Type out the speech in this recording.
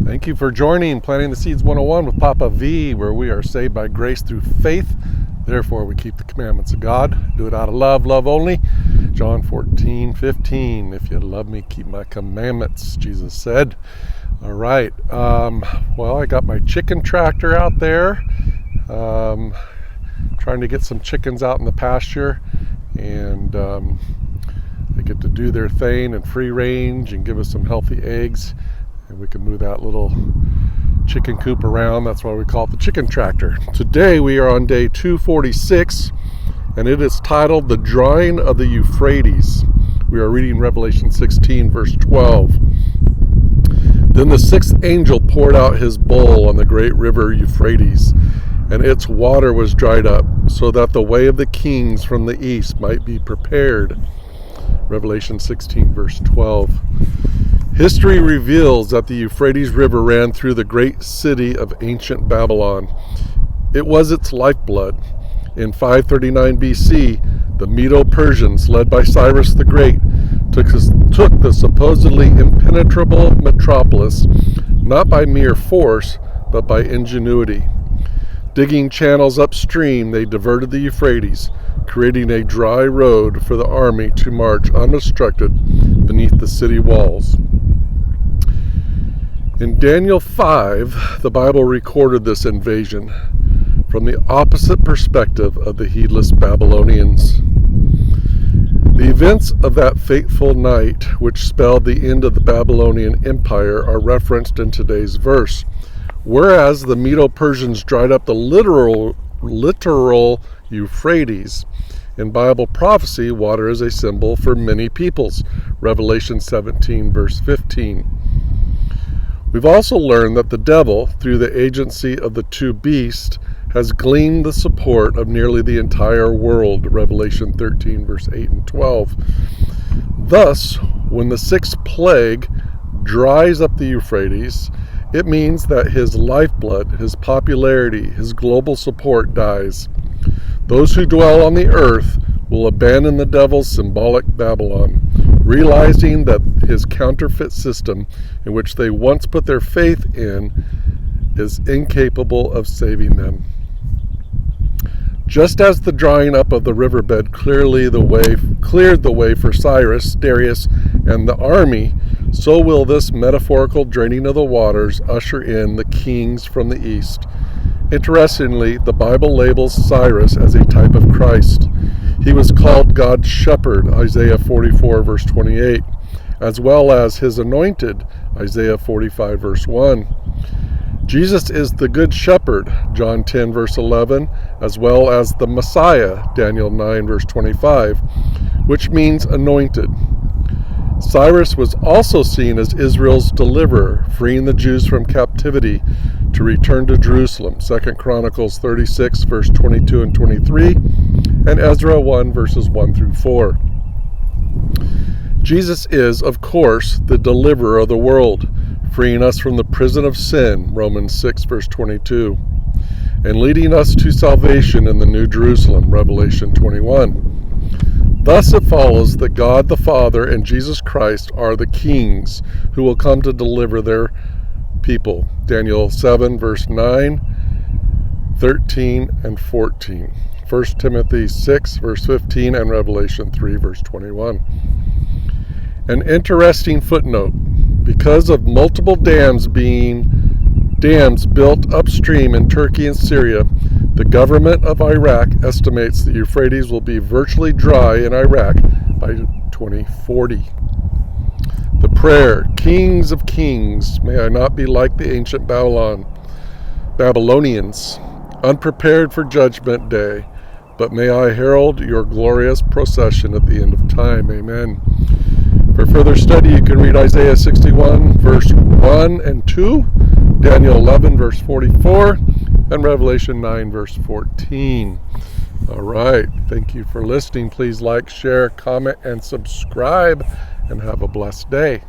Thank you for joining Planting the Seeds 101 with Papa V, where we are saved by grace through faith. Therefore, we keep the commandments of God. Do it out of love, love only. John 14:15. If you love me, keep my commandments, Jesus said. All right. Well, I got my chicken tractor out there. Trying to get some chickens out in the pasture. And they get to do their thing and free range and give us some healthy eggs. And we can move that little chicken coop around. That's why we call it the chicken tractor. Today we are on day 246, and it is titled The Drawing of the Euphrates. We are reading Revelation 16, verse 12. Then the sixth angel poured out his bowl on the great river Euphrates, and its water was dried up, so that the way of the kings from the east might be prepared. Revelation 16, verse 12. History reveals that the Euphrates River ran through the great city of ancient Babylon. It was its lifeblood. In 539 BC, the Medo-Persians, led by Cyrus the Great, took the supposedly impenetrable metropolis, not by mere force, but by ingenuity. Digging channels upstream, they diverted the Euphrates, creating a dry road for the army to march unobstructed beneath the city walls. In Daniel 5, the Bible recorded this invasion from the opposite perspective of the heedless Babylonians. The events of that fateful night, which spelled the end of the Babylonian Empire, are referenced in today's verse. Whereas the Medo-Persians dried up the literal Euphrates, in Bible prophecy, water is a symbol for many peoples. Revelation 17, verse 15. We've also learned that the devil, through the agency of the two beasts, has gleaned the support of nearly the entire world. Revelation 13, verse 8 and 12. Thus, when the sixth plague dries up the Euphrates, it means that his lifeblood, his popularity, his global support dies. Those who dwell on the earth will abandon the devil's symbolic Babylon, realizing that his counterfeit system, in which they once put their faith in, is incapable of saving them. Just as the drying up of the riverbed cleared the way for Cyrus, Darius, and the army, so will this metaphorical draining of the waters usher in the kings from the east. Interestingly, the Bible labels Cyrus as a type of Christ. He was called God's shepherd, Isaiah 44, verse 28, as well as his anointed, Isaiah 45, verse 1. Jesus is the good shepherd, John 10, verse 11, as well as the Messiah, Daniel 9, verse 25, which means anointed. Cyrus was also seen as Israel's deliverer, freeing the Jews from captivity to return to Jerusalem, 2 Chronicles 36, verse 22 and 23, and Ezra 1, verses 1 through 4. Jesus is, of course, the deliverer of the world, freeing us from the prison of sin, Romans 6, verse 22, and leading us to salvation in the New Jerusalem, Revelation 21. Thus it follows that God the Father and Jesus Christ are the kings who will come to deliver their people, Daniel 7, verse 9, 13, and 14. 1 Timothy 6, verse 15, and Revelation 3, verse 21. An interesting footnote. Because of multiple dams built upstream in Turkey and Syria, the government of Iraq estimates the Euphrates will be virtually dry in Iraq by 2040. The prayer, Kings of Kings, may I not be like the ancient Babylonians, unprepared for judgment day, but may I herald your glorious procession at the end of time. Amen. For further study, you can read Isaiah 61, verse 1 and 2, Daniel 11, verse 44, and Revelation 9, verse 14. All right. Thank you for listening. Please like, share, comment, and subscribe, and have a blessed day.